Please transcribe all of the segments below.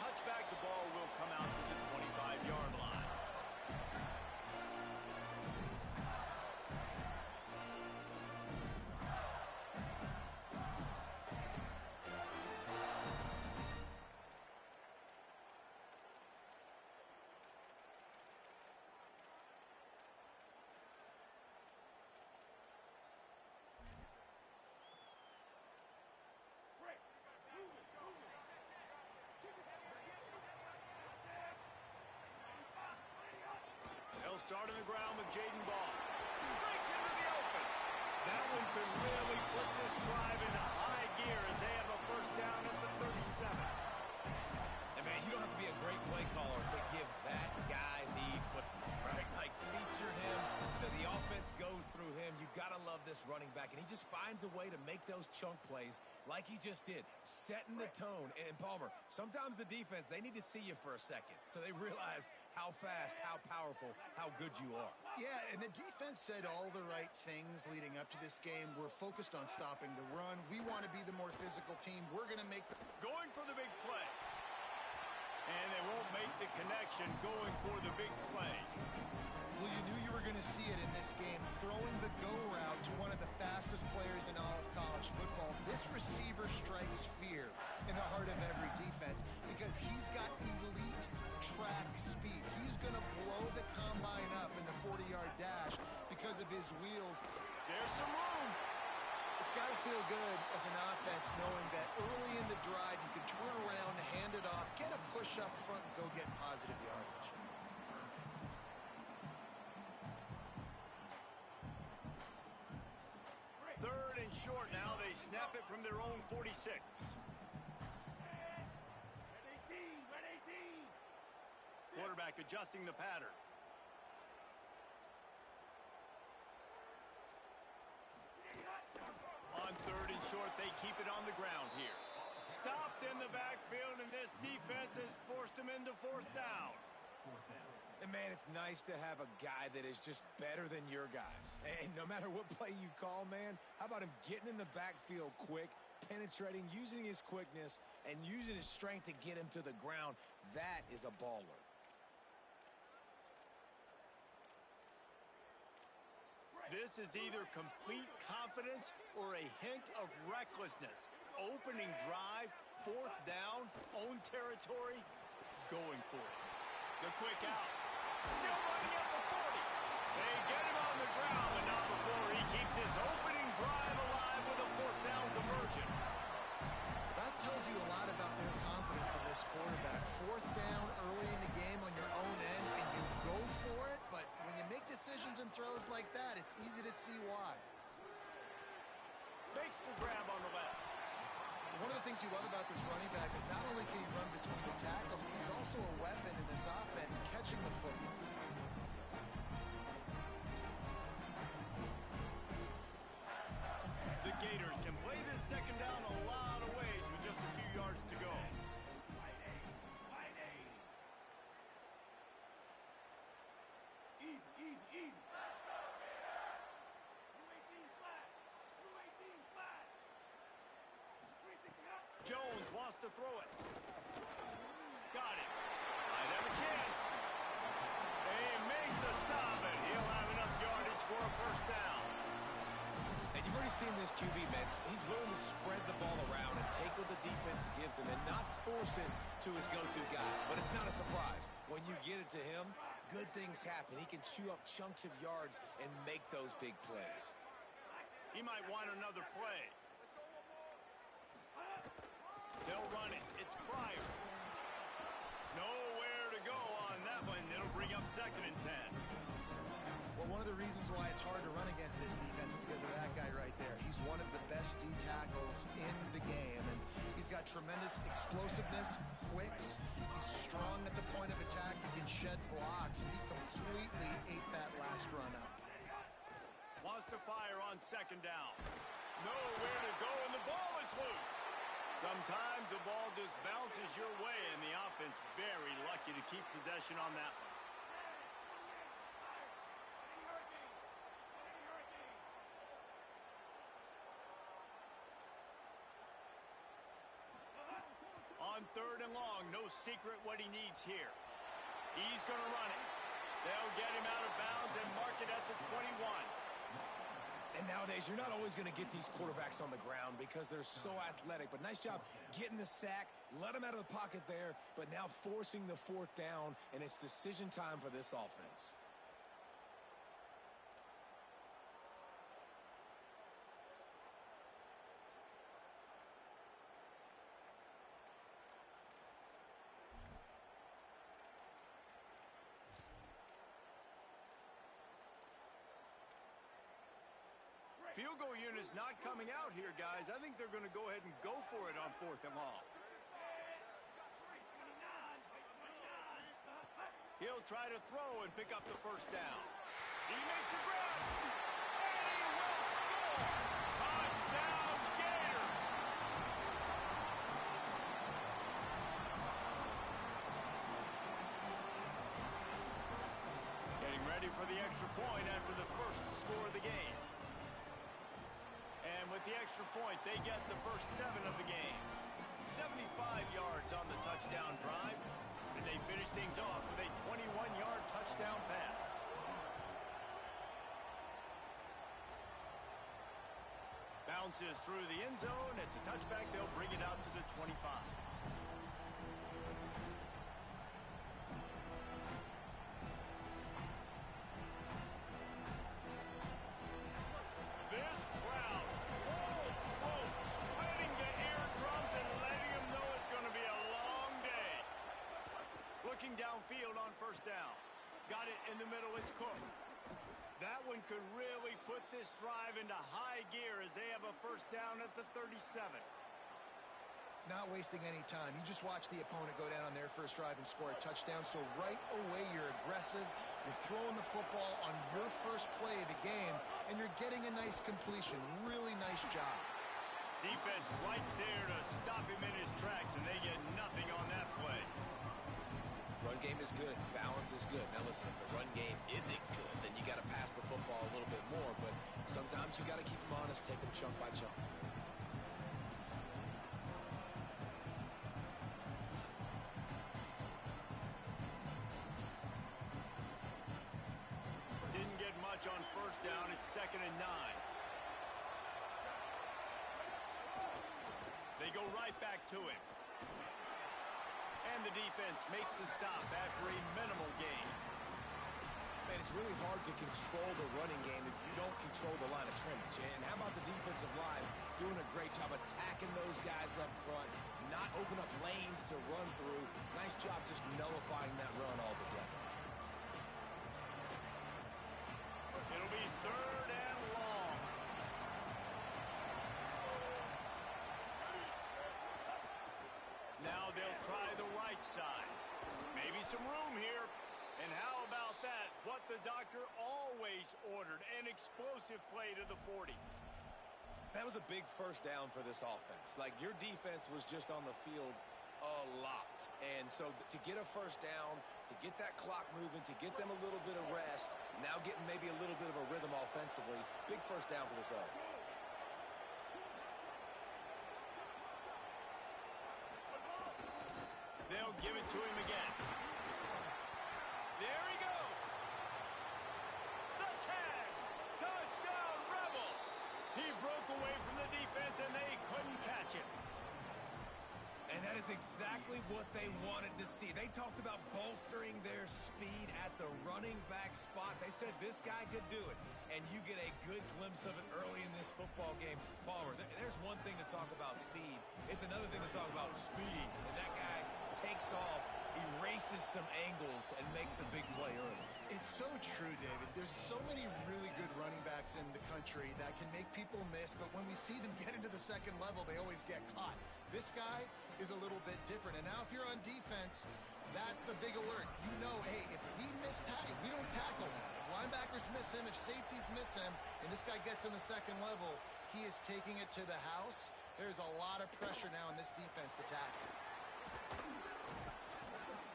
touchback, the ball will come out to the 25-yard line. They'll start on the ground with Jaden Ball. Breaks into the open. That one could really put this drive into high gear as they have a first down at the 37. And man, you don't have to be a great play caller to give that guy the football, right? Like, feature him. The offense goes through him. You got to love this running back. And he just finds a way to make those chunk plays like he just did, setting the tone. And Palmer, sometimes the defense, they need to see you for a second so they realize how fast, how powerful, how good you are. Yeah, and the defense said all the right things leading up to this game. We're focused on stopping the run. We want to be the more physical team. We're going to make the... Going for the big play. And they won't make the connection going for the big play. Well, you knew you were going to see it in this game. Throwing the go route to one of the fastest players in all of college football. This receiver strikes fear in the heart of every defense because he's got elite track speed. He's going to blow the combine up in the 40-yard dash because of his wheels. There's some room. It's got to feel good as an offense knowing that early in the drive you can turn around, hand it off, get a push up front, and go get positive yardage. Third and short now. They snap it from their own 46. Red 18. Quarterback adjusting the pattern. On third and short, they keep it on the ground here. Stopped in the backfield, and this defense has forced them into fourth down. And, man, it's nice to have a guy that is just better than your guys. And no matter what play you call, man, how about him getting in the backfield quick, penetrating, using his quickness, and using his strength to get him to the ground? That is a baller. This is either complete confidence or a hint of recklessness. Opening drive, fourth down, own territory, going for it. The quick out. Still running up the 40. They get him on the ground, but not before he keeps his opening drive alive with a fourth down conversion. That tells you a lot about their confidence in this quarterback. Fourth down early in the game on your own end, and you go for it, but when you make decisions and throws like that, it's easy to see why. Makes the grab on the left. One of the things you love about this running back is not only can he run between the tackles, but he's also a weapon in this offense, catching the football. The Gators can play this second down a lot of ways with just a few yards to go. Easy. Jones wants to throw it. Got it. Might have a chance. They make the stop, and he'll have enough yardage for a first down. And you've already seen this QB, man. He's willing to spread the ball around and take what the defense gives him and not force it to his go-to guy. But it's not a surprise. When you get it to him, good things happen. He can chew up chunks of yards and make those big plays. He might want another play. They'll run it. It's Pryor. Nowhere to go on that one. It'll bring up 2nd and 10. Well, one of the reasons why it's hard to run against this defense is because of that guy right there. He's one of the best D tackles in the game, and he's got tremendous explosiveness, quicks. He's strong at the point of attack. He can shed blocks, and he completely ate that last run up. Wants to fire on 2nd down. Nowhere to go, and the ball is loose. Sometimes the ball just bounces your way, and the offense very lucky to keep possession on that one. On on 3rd and long. No secret what he needs here. He's going to run it. They'll get him out of bounds and mark it at the 21. And nowadays, you're not always going to get these quarterbacks on the ground because they're so athletic. But nice job getting the sack, let him out of the pocket there, but now forcing the 4th down, and it's decision time for this offense. Field goal unit's not coming out here, guys. I think they're going to go ahead and go for it on 4th and long. He'll try to throw and pick up the 1st down. He makes a grab, and he will score! Touchdown, Gators! Getting ready for the extra point after the first score of the game. And with the extra point, they get the first 7 of the game. 75 yards on the touchdown drive, and they finish things off with a 21-yard touchdown pass. Bounces through the end zone. It's a touchback. They'll bring it out to the 25. Downfield on 1st down. Got it in the middle. It's Cook. That one could really put this drive into high gear as they have a 1st down at the 37. Not wasting any time. You just watch the opponent go down on their first drive and score a touchdown. So right away, you're aggressive. You're throwing the football on your first play of the game, and you're getting a nice completion. Really nice job. Defense right there to stop him in his tracks, and they get nothing on that play. Run game is good. Balance is good. Now listen, if the run game isn't good, then you got to pass the football a little bit more. But sometimes you got to keep them honest, take them chunk by chunk. Didn't get much on 1st down. It's 2nd and 9. They go right back to him. And the defense makes the stop after a minimal gain. Man, it's really hard to control the running game if you don't control the line of scrimmage. And how about the defensive line doing a great job attacking those guys up front, not open up lanes to run through. Nice job just nullifying that run altogether. It'll be 3rd and long. Now they'll try the right side. Maybe some room here. And how about that? What the doctor always ordered, an explosive play to the 40. That was a big 1st down for this offense. Like, your defense was just on the field a lot. And so to get a 1st down, to get that clock moving, to get them a little bit of rest, now getting maybe a little bit of a rhythm offensively, big 1st down for this offense. They'll give it to him again. There he goes. The tag. Touchdown, Rebels. He broke away from the defense, and they couldn't catch him. And that is exactly what they wanted to see. They talked about bolstering their speed at the running back spot. They said this guy could do it. And you get a good glimpse of it early in this football game. Palmer, there's one thing to talk about speed. It's another thing to talk about speed. And that guy takes off, erases some angles, and makes the big play early. It's so true, David. There's so many really good running backs in the country that can make people miss, but when we see them get into the 2nd level, they always get caught. This guy is a little bit different. And now if you're on defense, that's a big alert. You know, hey, if we if we don't tackle him, if linebackers miss him, if safeties miss him, and this guy gets in the 2nd level, he is taking it to the house. There's a lot of pressure now in this defense to tackle.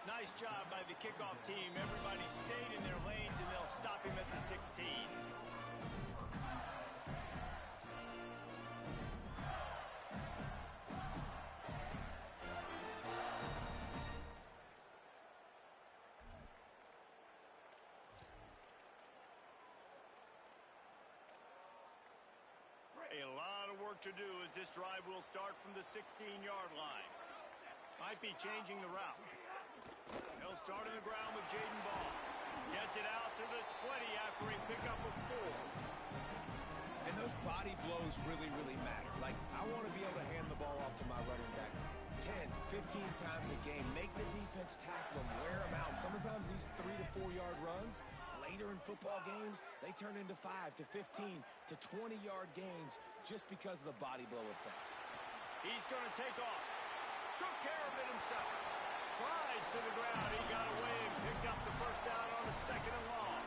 Nice job by the kickoff team. Everybody stayed in their lanes, and they'll stop him at the 16. work to do as this drive will start from the 16-yard line. Might be changing the route. He'll start on the ground with Jaden Ball. Gets it out to the 20 after a pickup of 4. And those body blows really, really matter. Like, I want to be able to hand the ball off to my running back 10, 15 times a game. Make the defense tackle them, wear them out. Sometimes these 3 to 4 yard runs, later in football games, they turn into 5 to 15 to 20-yard gains just because of the body blow effect. He's going to take off. Took care of it himself. Slides to the ground. He got away and picked up the first down on a 2nd and long.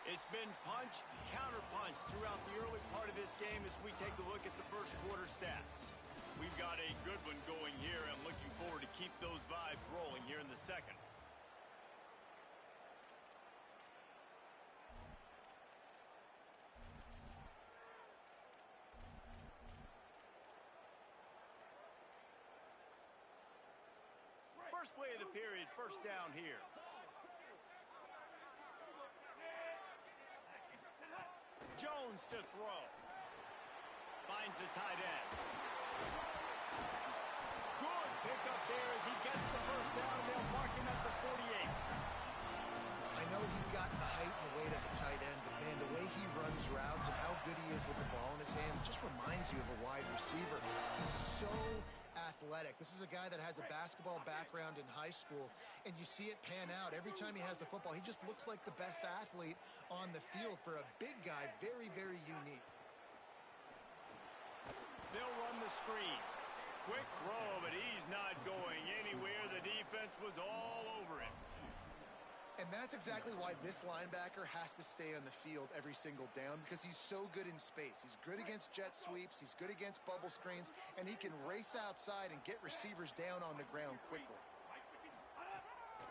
It's been punch, counter-punch throughout the early part of this game as we take a look at the first quarter stats. We've got a good one going here. I'm looking forward to keep those vibes rolling here in the second. First play of the period, first down here. Jones to throw. Finds the tight end. Good pickup there as he gets the first down. They'll mark him at the 48. I know he's got the height and the weight of a tight end, but man, the way he runs routes and how good he is with the ball in his hands just reminds you of a wide receiver. He's so athletic. This is a guy that has a basketball background in high school, and you see it pan out. Every time he has the football, he just looks like the best athlete on the field. For a big guy, very, very unique. They'll run the screen. Quick throw, but he's not going anywhere. The defense was all over him. And that's exactly why this linebacker has to stay on the field every single down, because he's so good in space. He's good against jet sweeps. He's good against bubble screens, and he can race outside and get receivers down on the ground quickly.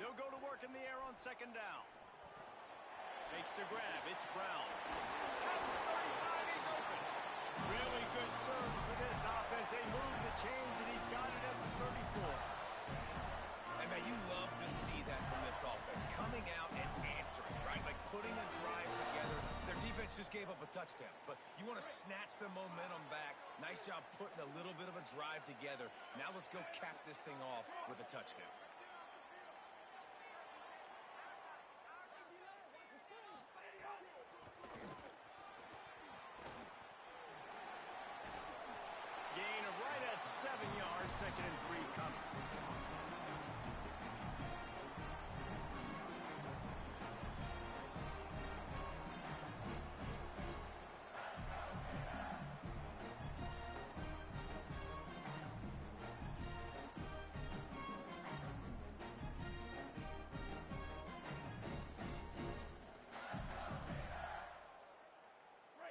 They'll go to work in the air on 2nd down. Makes the grab. It's Brown. At the 35, he's open. Really good surge for this offense. They move the chains, and he's got it at the 34. And man, you love to see that from this offense. Coming out and answering, right? Like putting a drive together. Their defense just gave up a touchdown, but you want to snatch the momentum back. Nice job putting a little bit of a drive together. Now let's go cap this thing off with a touchdown. Gain of right at 7 yards, 2nd and 3 coming.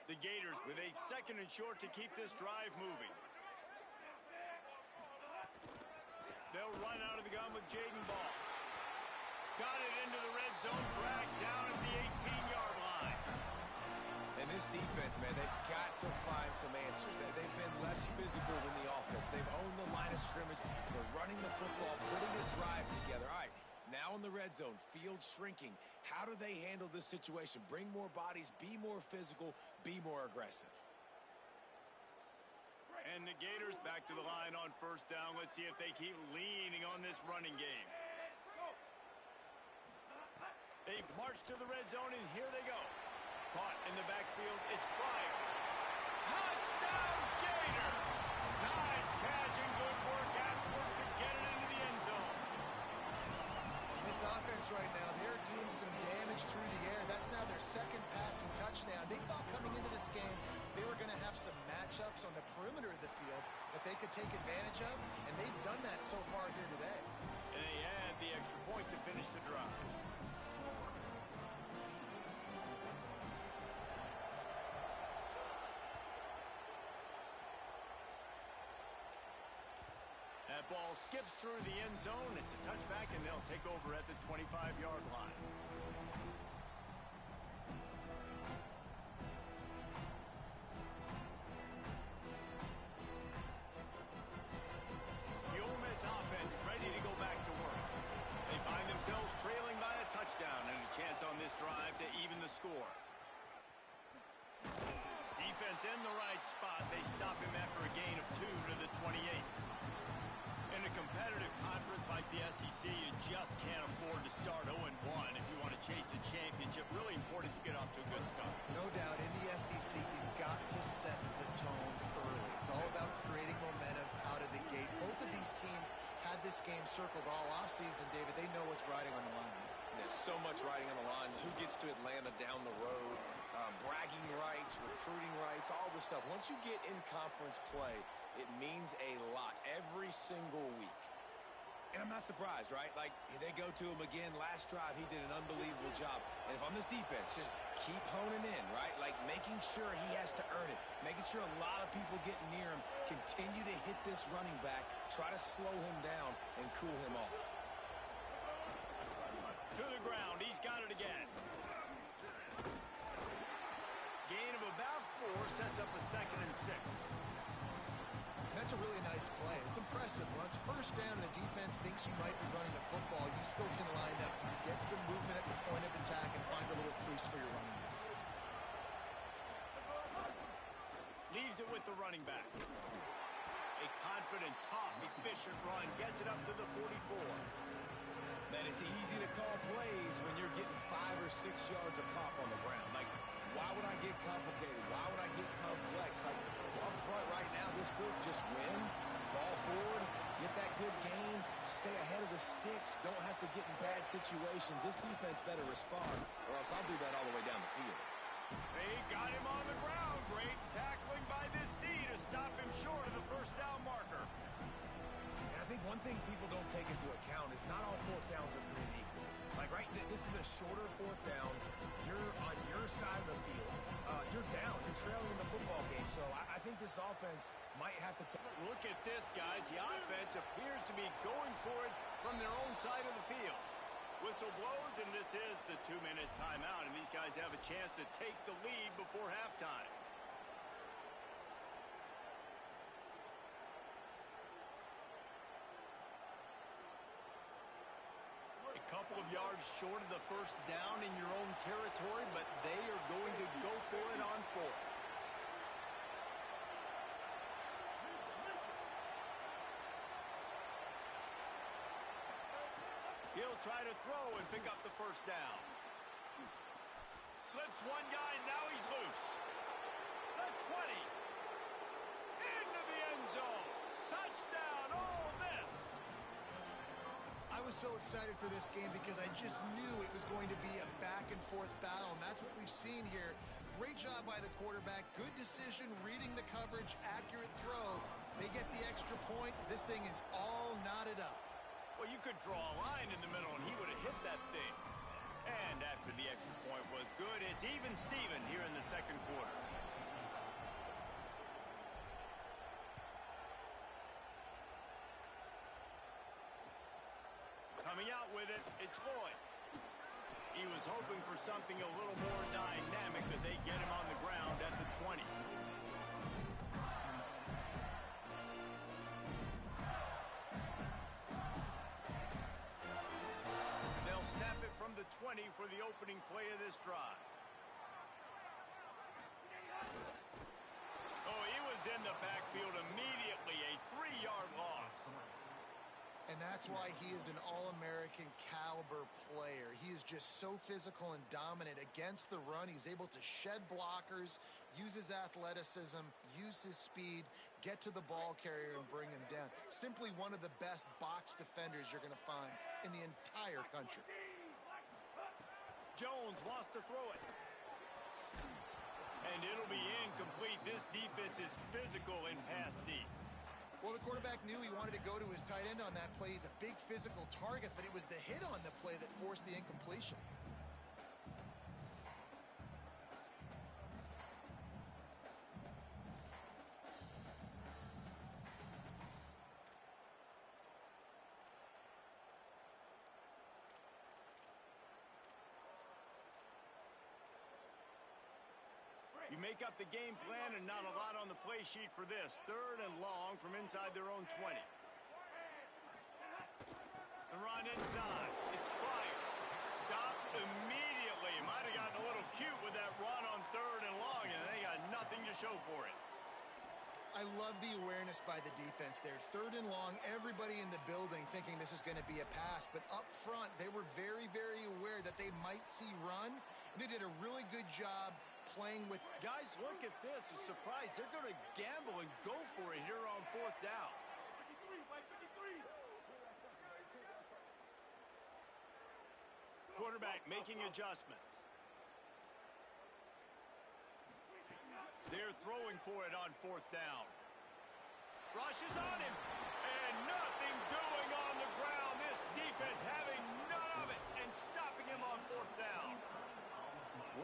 The Gators with a 2nd and short to keep this drive moving. They'll run out of the gun with Jaden Ball. Got it into the red zone, dragged down at the 18-yard line. And this defense, man, they've got to find some answers. They've been less physical than the offense. They've owned the line of scrimmage. They're running the football, putting a drive together. All right, now in the red zone, field shrinking. How do they handle this situation? Bring more bodies, be more physical, be more aggressive. And the Gators back to the line on 1st down. Let's see if they keep leaning on this running game. They march to the red zone, and here they go. Caught in the backfield. It's Bryant. Touchdown, Gator! Nice catch and good work afterwards to get it into the end zone. This offense right now, they're doing some damage through the air. That's now their 2nd passing touchdown. They thought coming into this game they were going to have some matchups on the perimeter of the field that they could take advantage of, and they've done that so far here today. And they had the extra point to finish the drive. That ball skips through the end zone. It's a touchback, and they'll take over at the 25-yard line. The Ole Miss offense ready to go back to work. just can't afford to start 0-1 if you want to chase a championship. Really important to get off to a good start. No doubt, in the SEC, you've got to set the tone early. It's all about creating momentum out of the gate. Both of these teams had this game circled all offseason, David. They know what's riding on the line. There's so much riding on the line. Who gets to Atlanta down the road? Bragging rights, recruiting rights, all this stuff. Once you get in conference play, it means a lot every single week. And I'm not surprised, right? Like, they go to him again. Last drive, he did an unbelievable job. And if I'm this defense, just keep honing in, right? Like, making sure he has to earn it. Making sure a lot of people get near him. Continue to hit this running back. Try to slow him down and cool him off. To the ground. He's got it again. Gain of about 4 sets up a 2nd and 6. That's a really nice play. It's impressive. When it's first down, the defense thinks you might be running the football. You still can line up, get some movement at the point of attack, and find a little crease for your running back. Leaves it with the running back. A confident, tough, efficient run. Gets it up to the 44. Man, it's easy to call plays when you're getting 5 or 6 yards a pop on the ground. Like, why would I get complicated? Why would I get complex? Like, up front right now, this group just win, fall forward, get that good gain, stay ahead of the sticks, don't have to get in bad situations. This defense better respond, or else I'll do that all the way down the field. They got him on the ground. Great tackling by this D to stop him short of the first down marker. And I think one thing people don't take into account is not all 4th downs are created equal. Like, right, this is a shorter 4th down. You're on your side of the field. You're down. You're trailing in the football game. So I think this offense might have to look at this, guys. The offense appears to be going for it from their own side of the field. Whistle blows, and this is the 2-minute timeout, and these guys have a chance to take the lead before halftime. Couple of yards short of the first down in your own territory, but they are going to go for it on 4th. He'll try to throw and pick up the first down. Slips one guy, now he's loose. The 20. Into the end zone. Touchdown, Ole Miss. I was so excited for this game because I just knew it was going to be a back-and-forth battle, and that's what we've seen here. Great job by the quarterback. Good decision, reading the coverage, accurate throw. They get the extra point. This thing is all knotted up. Well, you could draw a line in the middle, and he would have hit that thing. And after the extra point was good, it's even Steven here in the 2nd quarter. Coming out with it, it's Lloyd. He was hoping for something a little more dynamic, but they get him on the ground at the 20. They'll snap it from the 20 for the opening play of this drive. Oh, he was in the backfield immediately, a 3-yard loss. And that's why he is an All-American caliber player. He is just so physical and dominant against the run. He's able to shed blockers, use his athleticism, use his speed, get to the ball carrier and bring him down. Simply one of the best box defenders you're going to find in the entire country. Jones wants to throw it. And it'll be incomplete. This defense is physical in pass deep. Well, the quarterback knew he wanted to go to his tight end on that play. He's a big physical target, but it was the hit on the play that forced the incompletion. You make up the game plan and not a lot on the play sheet for this. 3rd and long from inside their own 20. The run inside. It's fired. Stopped immediately. Might have gotten a little cute with that run on 3rd and long, and they got nothing to show for it. I love the awareness by the defense there. 3rd and long, everybody in the building thinking this is going to be a pass, but up front, they were very, very aware that they might see run. They did a really good job playing with... Guys, look at this. I'm surprised. They're going to gamble and go for it here on 4th down. Quarterback making adjustments. They're throwing for it on 4th down. Rush is on him. And nothing doing on the ground. This defense having none of it and stopping him on 4th down.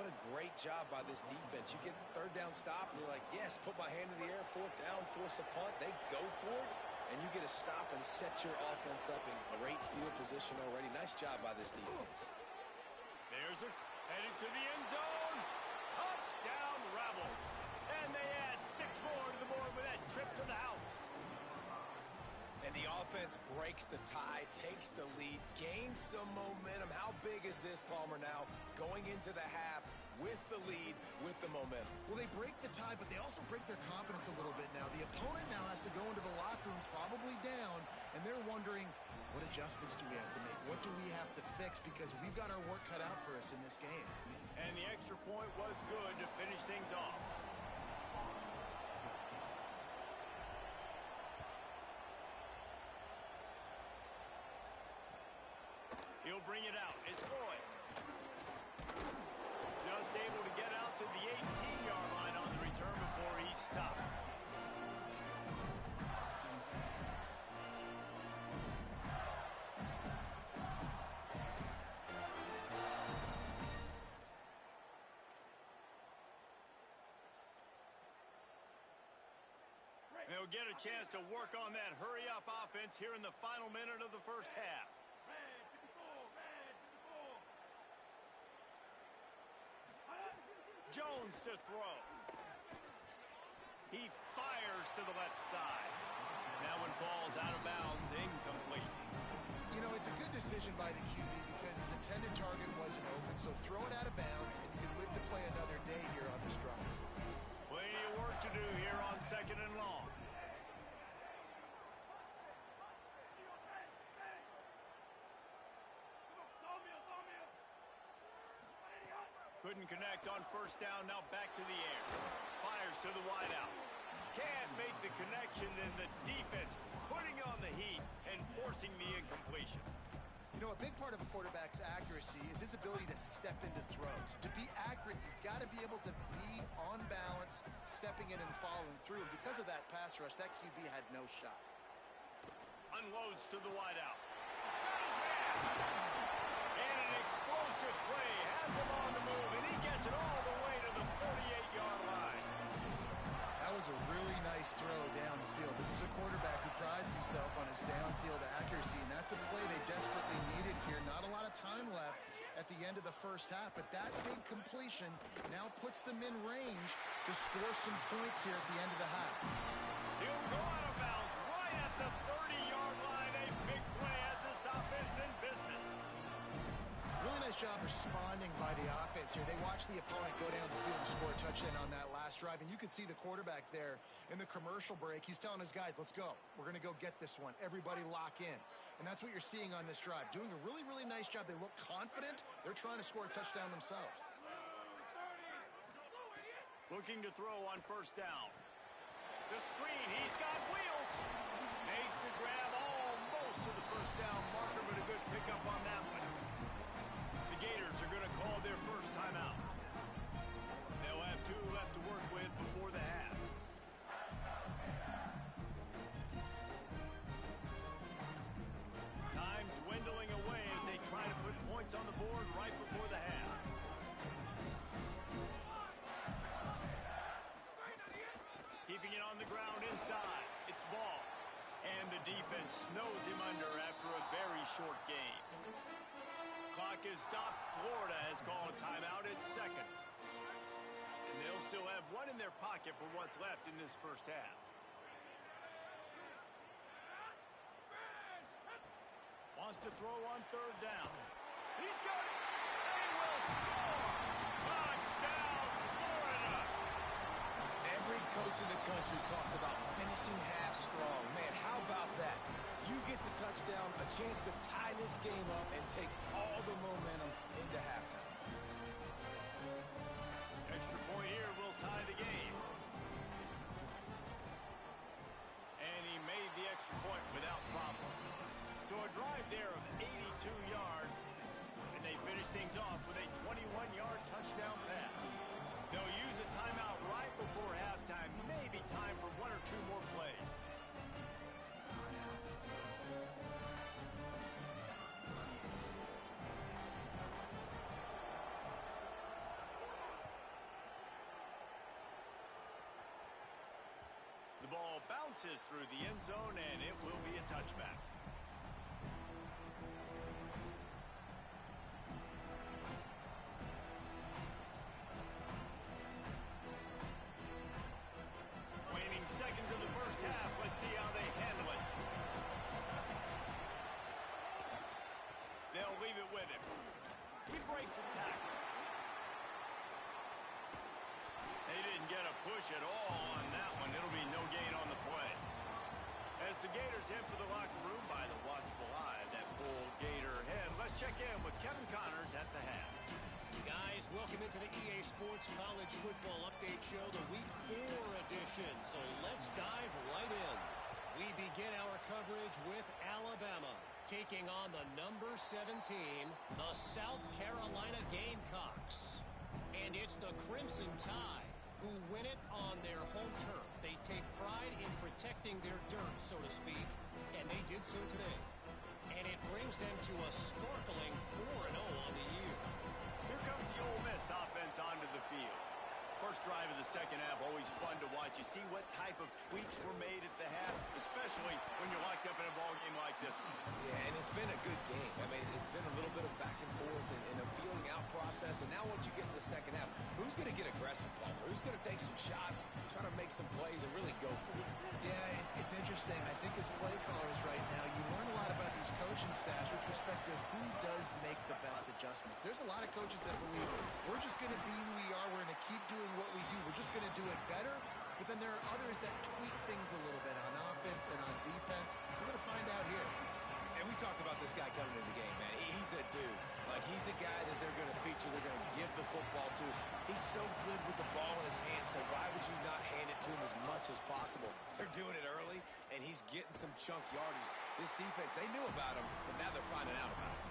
What a great job by this defense. You get 3rd down stop, and you're like, yes, put my hand in the air, 4th down, force a punt. They go for it, and you get a stop and set your offense up in great field position already. Nice job by this defense. There's a headed to the end zone. Touchdown, Rebels. And they add 6 more to the board with that trip to the house. And the offense breaks the tie, takes the lead, gains some momentum. How big is this, Palmer, now going into the half with the lead, with the momentum? Well, they break the tie, but they also break their confidence a little bit now. The opponent now has to go into the locker room probably down, and they're wondering, what adjustments do we have to make? What do we have to fix? Because we've got our work cut out for us in this game. And the extra point was good to finish things off. He'll bring it out. It's Roy. Just able to get out to the 18-yard line on the return before he stopped. They'll get a chance to work on that hurry-up offense here in the final minute of the first half. Jones to throw. He fires to the left side. That one falls out of bounds, incomplete. You know, it's a good decision by the QB because his intended target wasn't open, so throw it out of bounds, and you can live to play another day here on this drive. Plenty of work to do here on 2nd and long. Couldn't connect on 1st down, now back to the air. Fires to the wideout. Can't make the connection, and the defense putting on the heat and forcing the incompletion. You know, a big part of a quarterback's accuracy is his ability to step into throws. To be accurate, he's got to be able to be on balance, stepping in and following through. Because of that pass rush, that QB had no shot. Unloads to the wideout. Got his man! And an explosive play has him on the move, and he gets it all the way to the 48-yard line. That was a really nice throw down the field. This is a quarterback who prides himself on his downfield accuracy, and that's a play they desperately needed here. Not a lot of time left at the end of the first half, but that big completion now puts them in range to score some points here at the end of the half. He'll go out of bounds right at the 30-yard line. A big play as this offense in business. Really nice job responding by the offense here. They watched the opponent go down the field and score a touchdown on that last drive, and you could see the quarterback there in the commercial break. He's telling his guys, let's go. We're going to go get this one. Everybody lock in. And that's what you're seeing on this drive. Doing a really, really nice job. They look confident. They're trying to score a touchdown themselves. Looking to throw on 1st down. The screen, he's got wheels. Makes the grab almost to the 1st down marker, but a good pickup on that one. The Gators are going to call their first timeout. They'll have 2 left to work with before the half. Time dwindling away as they try to put points on the board right before the half. Keeping it on the ground inside. It's ball. And the defense snows him under after a very short game. Clock is stopped. Florida has called a timeout at 2nd. And they'll still have one in their pocket for what's left in this first half. Wants to throw on 3rd down. He's got it. They will score. Touchdown, Florida. Every coach in the country talks about finishing half strong. Man, how about that? You get the touchdown, a chance to tie this game up and take all the momentum into halftime. Extra point here will tie the game. And he made the extra point without problem. So a drive there of 82 yards, and they finish things off with a 21-yard touchdown pass. They'll use a timeout right before halftime, maybe time for one or two more plays. The ball bounces through the end zone, and it will be a touchback. Waning seconds of the first half. Let's see how they handle it. They'll leave it with him. He breaks a tackle. They didn't get a push at all on that one. It'll be no gain on the play. As the Gators head for the locker room by the watchful eye of that full Gator head, let's check in with Kevin Connors at the half. Guys, welcome into the EA Sports College Football Update Show, the Week 4 edition. So let's dive right in. We begin our coverage with Alabama taking on the number 17, the South Carolina Gamecocks. And it's the Crimson Tide who win it on their home turf. They take pride in protecting their dirt, so to speak, and they did so today. And it brings them to a sparkling 4-0 on the year. Here comes the Ole Miss offense onto the field. First drive of the second half, always fun to watch. You see what type of tweaks were made at the half, especially when you're locked up in a ball game like this one. Yeah, and it's been a good game. I mean, it's been a little bit of back and forth and a feeling out process. And now once you get to the second half, who's going to get aggressive, Palmer? Who's going to take some shots, try to make some plays, and really go for it? Yeah, it's interesting. I think as play callers right now, you learn a lot about these coaching staffs with respect to who does make the best adjustments. There's a lot of coaches that believe we're just going to be who we are. We're going to keep doing what we do. We're just going to do it better. But then there are others that tweak things a little bit on offense and on defense. We're going to find out here. And we talked about this guy coming into the game, man. He's a dude. Like, he's a guy that they're going to feature, they're going to give the football to. He's so good with the ball in his hands, so why would you not hand it to him as much as possible? They're doing it early, and he's getting some chunk yardage. This defense, they knew about him, but now they're finding out about him.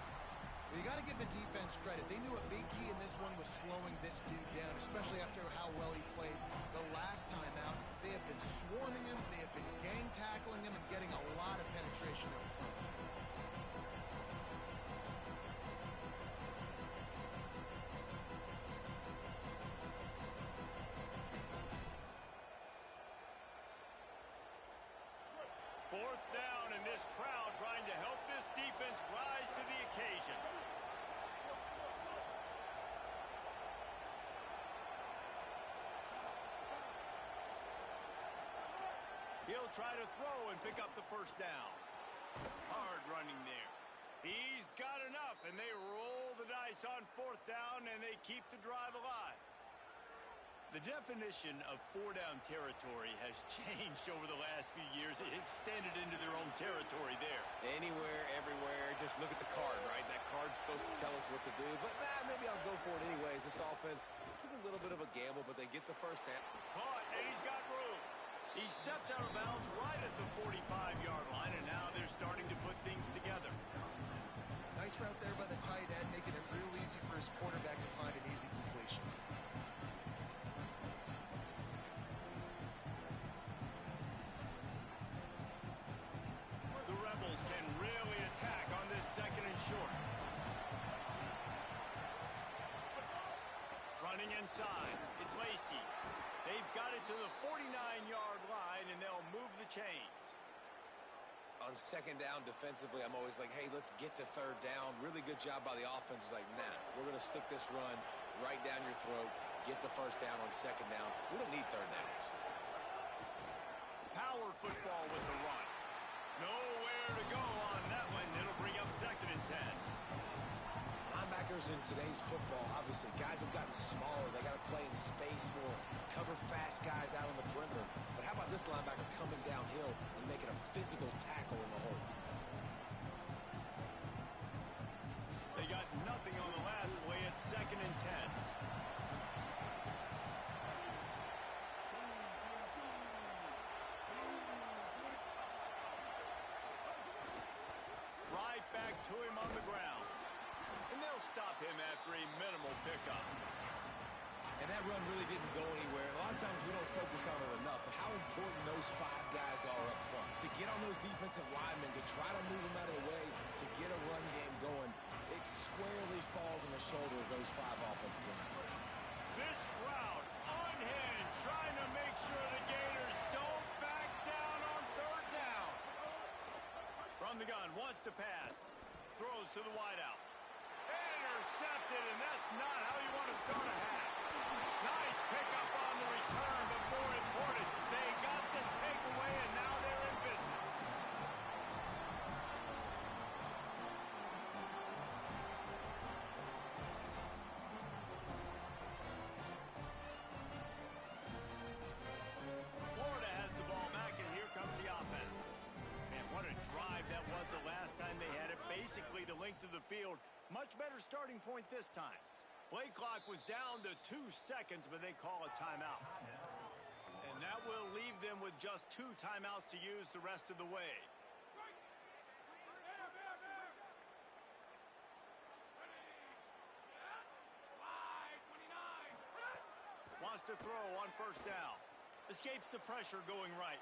Well, you got to give the defense credit. They knew a big key in this one was slowing this dude down, especially after how well he played the last time out. They have been swarming him, they have been gang tackling him, and getting a lot of penetration up front. Fourth down, and this crowd trying to help this defense rise to the occasion. He'll try to throw and pick up the first down. Hard running there. He's got enough, and they roll the dice on fourth down, and they keep the drive alive. The definition of four-down territory has changed over the last few years. It extended into their own territory there. Anywhere, everywhere, just look at the card, right? That card's supposed to tell us what to do, but maybe I'll go for it anyways. This offense took a little bit of a gamble, but they get the first down. Caught, and he's got room. He stepped out of bounds right at the 45-yard line, and now they're starting to put things together. Nice route there by the tight end, making it real easy for his quarterback to find an easy completion. The Rebels can really attack on this second and short. Running inside, it's Lacey. They've got it to the 49-yard line, and they'll move the chains. On second down defensively, I'm always like, hey, let's get to third down. Really good job by the offense. It's like, nah, we're going to stick this run right down your throat, get the first down on second down. We don't need third downs. Power football with the run. Nowhere to go on that one. It'll bring up second and 10. Linebackers in today's football, obviously, guys have gotten smaller. They got to play in space more, cover fast guys out on the perimeter. But how about this linebacker coming downhill and making a physical tackle in the hole? They got nothing on the last play. It's 2nd and 10. Right back to him on the ground. And they'll stop him after a minimal pickup. And that run really didn't go anywhere. A lot of times we don't focus on it enough, but how important those 5 guys are up front. To get on those defensive linemen, to try to move them out of the way, to get a run game going, it squarely falls on the shoulder of those 5 offensive linemen. This crowd unhinged, trying to make sure the Gators don't back down on 3rd down. From the gun, wants to pass. Throws to the wideout. Intercepted, and that's not how you want to start a half. Nice pickup on the return, but more important, they got the takeaway, and now they're in business. Florida has the ball back, and here comes the offense. Man, what a drive that was the last time they had it. Basically the length of the field. Much better starting point this time. Play clock was down to 2 seconds, but they call a timeout. And that will leave them with just 2 timeouts to use the rest of the way. Wants to throw on 1st down. Escapes the pressure going right.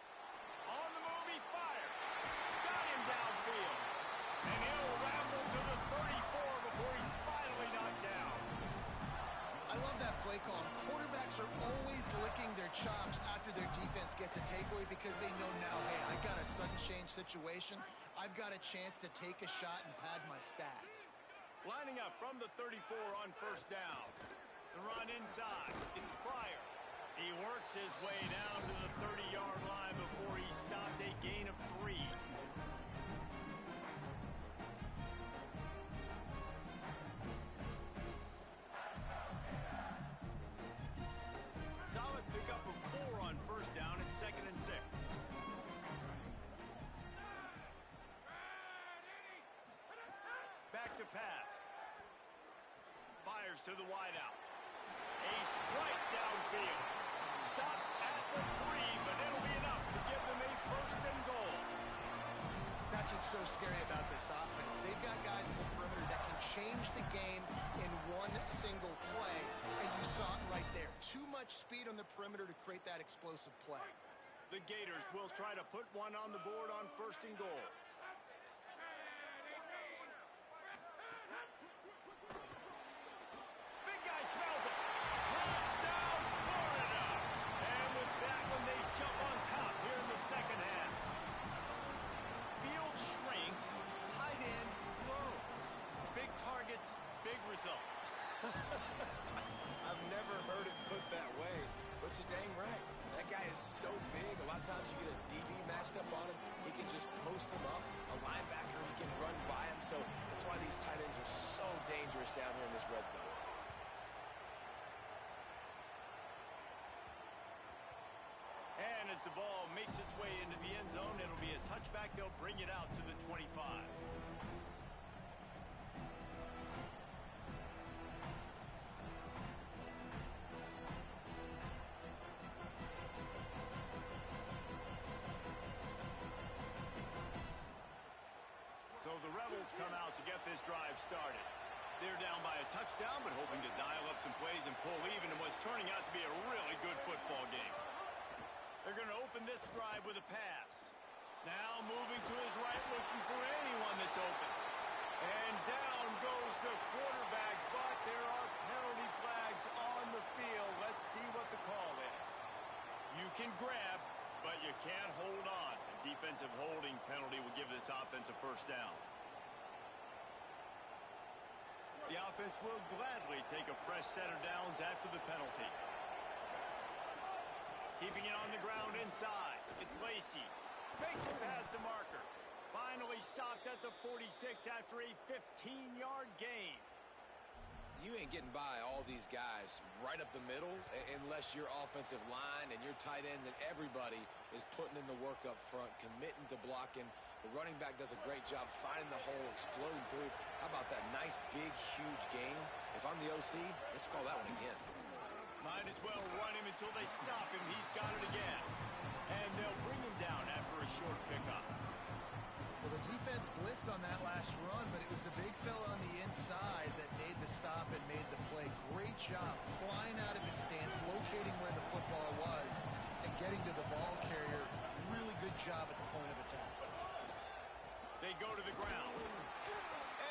On the move, he fires. Got him downfield. And he'll ramble to the 34 before he's finally knocked down. I love that play call. Quarterbacks are always licking their chops after their defense gets a takeaway because they know now, hey, I got a sudden change situation. I've got a chance to take a shot and pad my stats. Lining up from the 34 on 1st down. The run inside. It's Pryor. He works his way down to the 30-yard line before he stopped, a gain of 3. Solid pickup of 4 on 1st down. It's 2nd and 6. Back to pass. Fires to the wideout. A strike downfield. Stopped at the 3, but it'll be enough to give them a 1st and goal. That's what's so scary about this offense. They've got guys in the perimeter that can change the game in one single play, and you saw it right there. Too much speed on the perimeter to create that explosive play. The Gators will try to put one on the board on 1st and goal. Big guy smells it. Touchdown, Florida! And with that one, they jump on top here in the 2nd half. Field shrinks, tight end grows. Big targets, big results. I've never heard it put that way, but you're dang right. That guy is so big, a lot of times you get a DB matched up on him. He can just post him up. A linebacker, he can run by him. So that's why these tight ends are so dangerous down here in this red zone. And as the ball makes its way into the end zone, it'll be a touchback. They'll bring it out to the 25. So the Rebels come out to get this drive started. They're down by a touchdown, but hoping to dial up some plays and pull even in what's turning out to be a really good football game. They're going to open this drive with a pass. Now moving to his right, looking for anyone that's open. And down goes the quarterback, but there are penalty flags on the field. Let's see what the call is. You can grab, but you can't hold on. A defensive holding penalty will give this offense a 1st down. The offense will gladly take a fresh set of downs after the penalty. Keeping it on the ground inside. It's Lacey. Makes it past the marker. Finally stopped at the 46 after a 15-yard gain. You ain't getting by all these guys right up the middle unless your offensive line and your tight ends and everybody is putting in the work up front, committing to blocking. The running back does a great job finding the hole, exploding through. How about that nice, big, huge game? If I'm the OC, let's call that one again. Might as well run him until they stop him. He's got it again. And they'll bring him down after a short pickup. Well, the defense blitzed on that last run, but it was the big fella on the inside that made the stop and made the play. Great job flying out of his stance, locating where the football was, and getting to the ball carrier. Really good job at the point of attack. They go to the ground.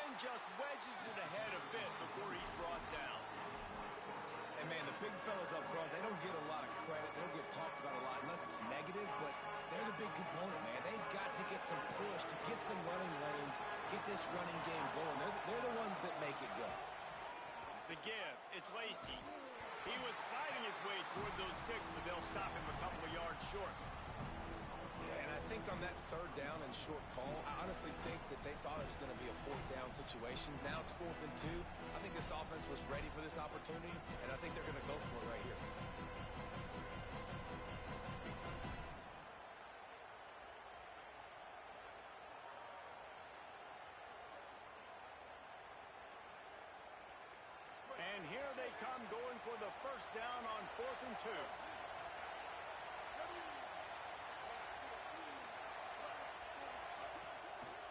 And just wedges it ahead a bit before he's brought down. And, man, the big fellas up front, they don't get a lot of credit. They don't get talked about a lot unless it's negative, but they're the big component, man. They've got to get some push, to get some running lanes, get this running game going. They're the ones that make it go. The give, it's Lacey. He was fighting his way toward those sticks, but they'll stop him a couple of yards short. Yeah, and I think on that third down and short call, I honestly think that they thought it was going to be a fourth down situation. Now it's 4th and 2. I think this offense was ready for this opportunity, and I think they're going to go for it right here. And here they come going for the first down on 4th and 2.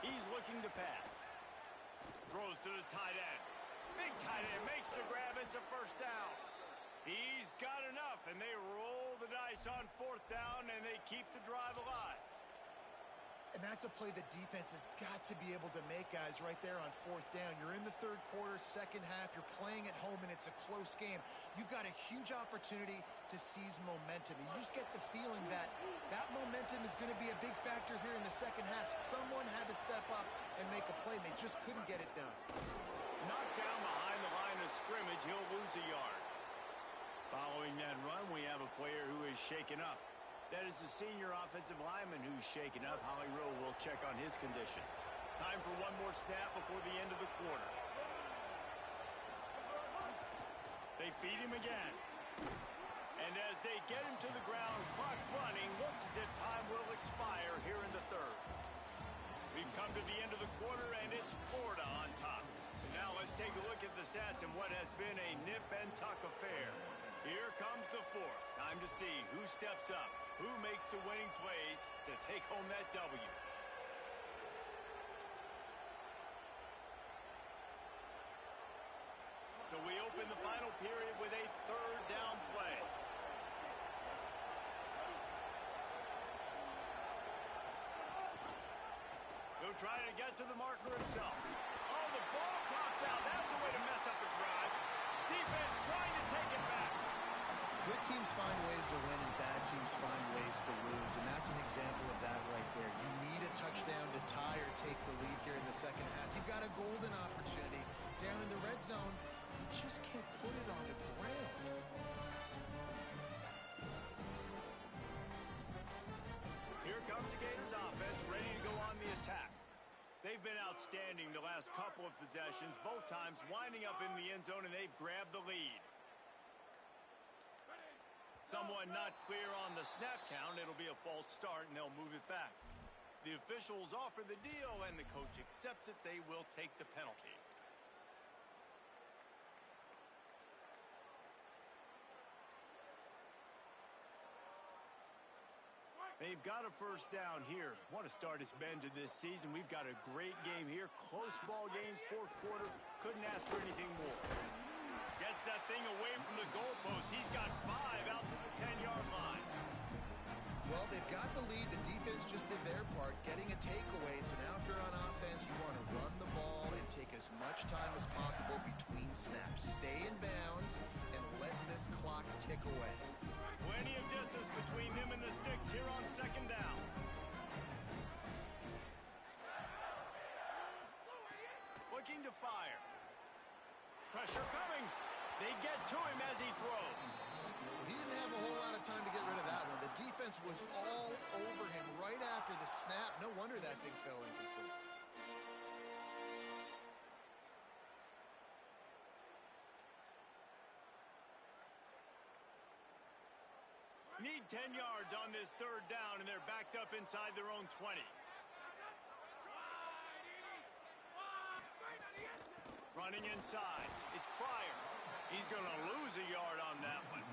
He's looking to pass. Throws to the tight end. Big tight end makes the grab. It's a first down. He's got enough, and they roll the dice on 4th down, and they keep the drive alive. And that's a play the defense has got to be able to make, guys, right there on 4th down. You're in the third quarter, second half. You're playing at home, and it's a close game. You've got a huge opportunity to seize momentum. You just get the feeling that that momentum is going to be a big factor here in the second half. Someone had to step up and make a play, and they just couldn't get it done. Knocked down behind the line of scrimmage. He'll lose a yard. Following that run, we have a player who is shaken up. That is the senior offensive lineman who's shaken up. Holly Rowe will check on his condition. Time for one more snap before the end of the quarter. They feed him again. And as they get him to the ground, clock running, looks as if time will expire here in the third. We've come to the end of the quarter, and it's Florida on top. And now let's take a look at the stats in what has been a nip-and-tuck affair. Here comes the fourth. Time to see who steps up, who makes the winning plays to take home that W. So we open the final period with a third down play. He'll try to get to the marker himself. Oh, the ball pops out. That's a way to mess up a drive. Defense trying to take it back. Good teams find ways to win and bad teams find ways to lose, and that's an example of that right there. You need a touchdown to tie or take the lead here in the second half. You've got a golden opportunity down in the red zone. You just can't put it on the ground. Here comes the Gators offense, ready to go on the attack. They've been outstanding the last couple of possessions, both times winding up in the end zone, and they've grabbed the lead. Someone not clear on the snap count. It'll be a false start, and they'll move it back. The officials offer the deal, and the coach accepts it. They will take the penalty. They've got a first down here. What a start it's been to this season. We've got a great game here. Close ball game, fourth quarter. Couldn't ask for anything more. Gets that thing away from the goalpost. He's got 5 out to the 10-yard line. Well, they've got the lead. The defense just did their part, getting a takeaway. So now if you're on offense, you want to run the ball and take as much time as possible between snaps. Stay in bounds and let this clock tick away. Plenty of distance between them and the sticks here on second down. Looking to fire. Pressure coming. They get to him as he throws. He didn't have a whole lot of time to get rid of that one. The defense was all over him right after the snap. No wonder that thing fell incomplete. Need 10 yards on this third down, and they're backed up inside their own 20. Running inside. It's Pryor. He's going to lose a yard on that one.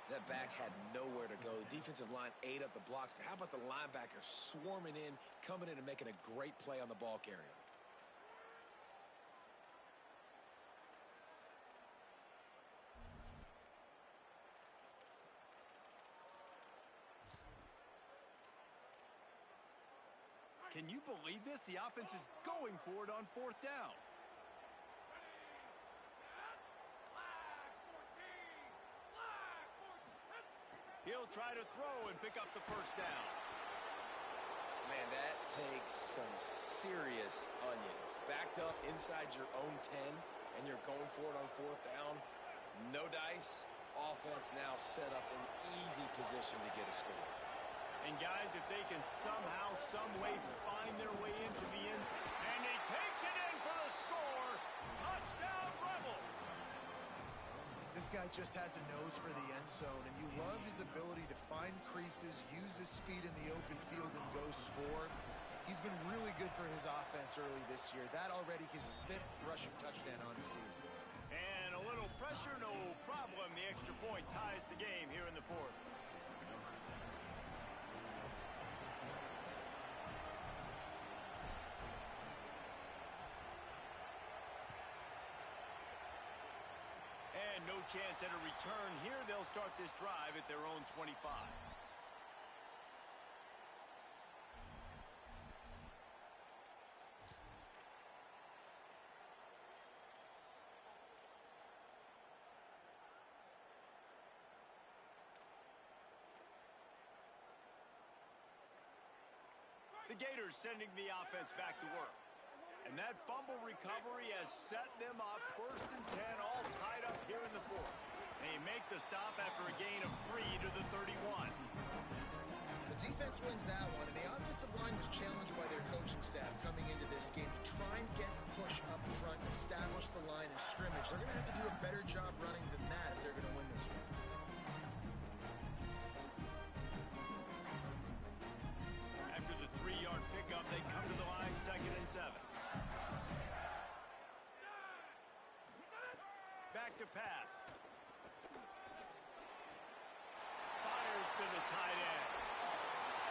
That back had nowhere to go. The defensive line ate up the blocks, but how about the linebacker swarming in, coming in and making a great play on the ball carrier? Can you believe this? The offense is going for it on fourth down. He'll try to throw and pick up the first down. Man, that takes some serious onions. Backed up inside your own 10, and you're going for it on fourth down. No dice. Offense now set up an easy position to get a score. And guys, if they can somehow, some way find their way into the end, and he takes it in for the score. Touchdown, Rebels! This guy just has a nose for the end zone, and you love his ability to find creases, use his speed in the open field, and go score. He's been really good for his offense early this year. That already his 5th rushing touchdown on the season. And a little pressure, no problem. The extra point ties the game here in the fourth. And no chance at a return here. They'll start this drive at their own 25. The Gators sending the offense back to work. And that fumble recovery has set them up 1st and 10, all tied up here in the fourth. They make the stop after a gain of 3 to the 31. The defense wins that one, and the offensive line was challenged by their coaching staff coming into this game to try and get push up front, establish the line of scrimmage. They're going to have to do a better job running than that if they're going to win this one. After the 3-yard pickup, they come to the line 2nd and 7. Back to pass. Fires to the tight end.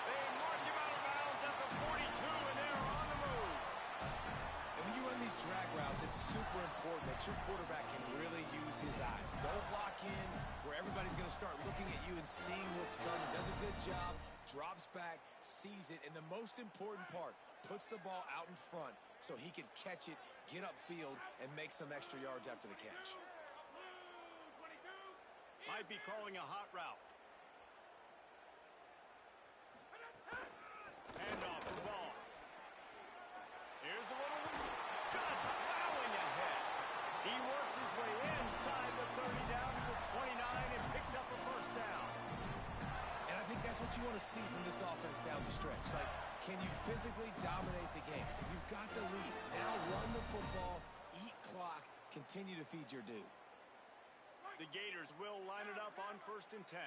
They mark him out of bounds at the 42, and they're on the move. And when you run these drag routes, it's super important that your quarterback can really use his eyes. Don't lock in where everybody's going to start looking at you and seeing what's coming. Does a good job, drops back, sees it, and the most important part, puts the ball out in front so he can catch it, get upfield, and make some extra yards after the catch. Might be calling a hot route. Handoff the ball. Here's a little, just plowing ahead. He works his way inside the 30 down to the 29 and picks up a first down. And I think that's what you want to see from this offense down the stretch. Like, can you physically dominate the game? You've got the lead. Now run the football, eat clock, continue to feed your dude. The Gators will line it up on 1st and 10.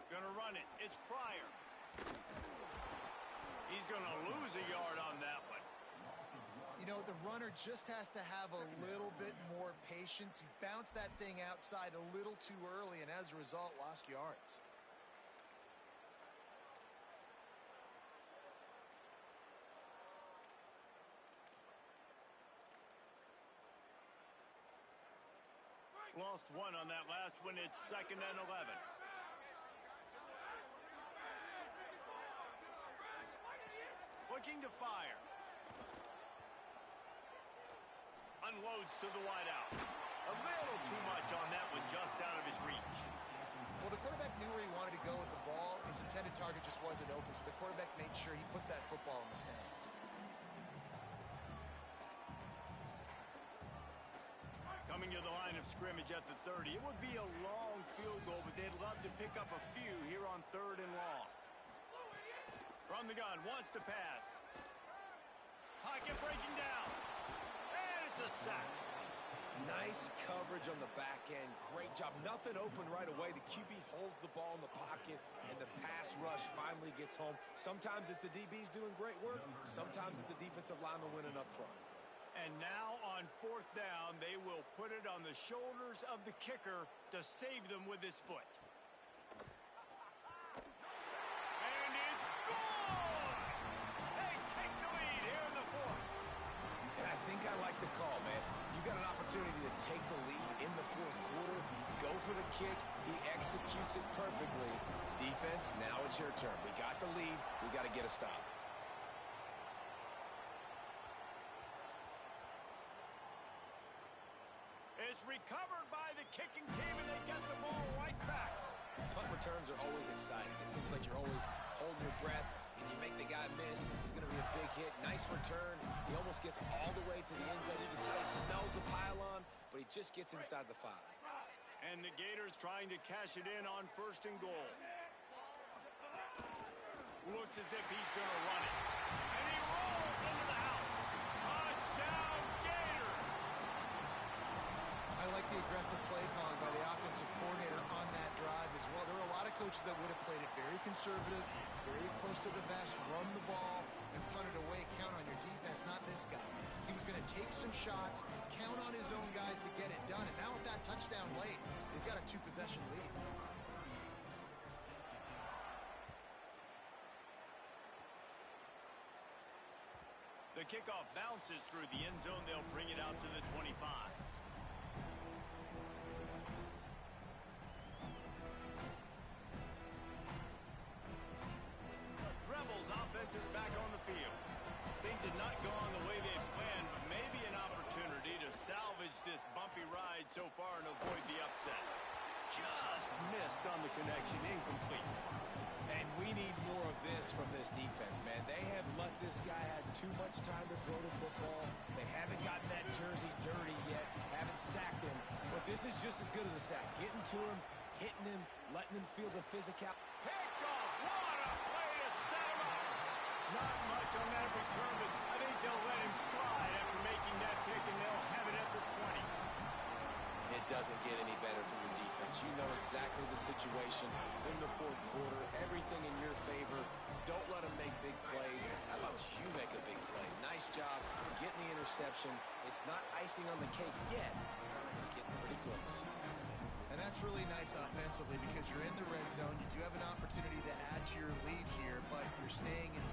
Gonna run it. It's Pryor. He's gonna lose a yard on that one. You know, the runner just has to have a little bit more patience. He bounced that thing outside a little too early, and as a result, lost yards. Lost 1 on that last one. It's 2nd and 11. Looking to fire. Unloads to the wideout. A little too much on that one, just out of his reach. Well, the quarterback knew where he wanted to go with the ball. His intended target just wasn't open, so the quarterback made sure he put that football in the stands. Coming to the line of scrimmage at the 30. It would be a long field goal, but they'd love to pick up a few here on 3rd and long. From the gun, wants to pass. Pocket breaking down. And it's a sack. Nice coverage on the back end. Great job. Nothing open right away. The QB holds the ball in the pocket, and the pass rush finally gets home. Sometimes it's the DBs doing great work. Sometimes it's the defensive lineman winning up front. And now on fourth down, they will put it on the shoulders of the kicker to save them with his foot. And it's good! They take the lead here in the fourth. And I think I like the call, man. You got an opportunity to take the lead in the fourth quarter. Go for the kick. He executes it perfectly. Defense, now it's your turn. We got the lead. We got to get a stop. It's recovered by the kicking team, and they get the ball right back. Punt returns are always exciting. It seems like you're always holding your breath. Can you make the guy miss? It's going to be a big hit. Nice return. He almost gets all the way to the end zone. You can tell he smells the pylon, but he just gets inside the 5. And the Gators trying to cash it in on first and goal. Looks as if he's going to run it. And he rolls into the house. Touchdown, Gators! I like the aggressive play calling by the offensive coordinator on that drive as well. There were a lot of coaches that would have played it very conservative, very close to the vest, run the ball, and punt it away. Count on your defense, not this guy. He was going to take some shots, count on his own guys to get it done. And now with that touchdown late, they've got a 2-possession lead. The kickoff bounces through the end zone. They'll bring it out to the 25. Rebels offense is back on the field. Things did not go on the way they planned, but maybe an opportunity to salvage this bumpy ride so far and avoid the upset. Just missed on the connection, incomplete. And we need more of this from this defense, man. They have let this guy have too much time to throw the football. They haven't gotten that jersey dirty yet, haven't sacked him. But this is just as good as a sack. Getting to him, hitting him, letting him feel the physical. Picked off. What a play to set him up. Not much on that return, but I think they'll let him slide after making that pick, and they'll have it at the 20. It doesn't get any better from your defense. You know exactly the situation in the fourth quarter. Everything in your favor. Don't let them make big plays. How about you make a big play? Nice job getting the interception. It's not icing on the cake yet. It's getting pretty close. And that's really nice offensively because you're in the red zone. You do have an opportunity to add to your lead here, but you're staying in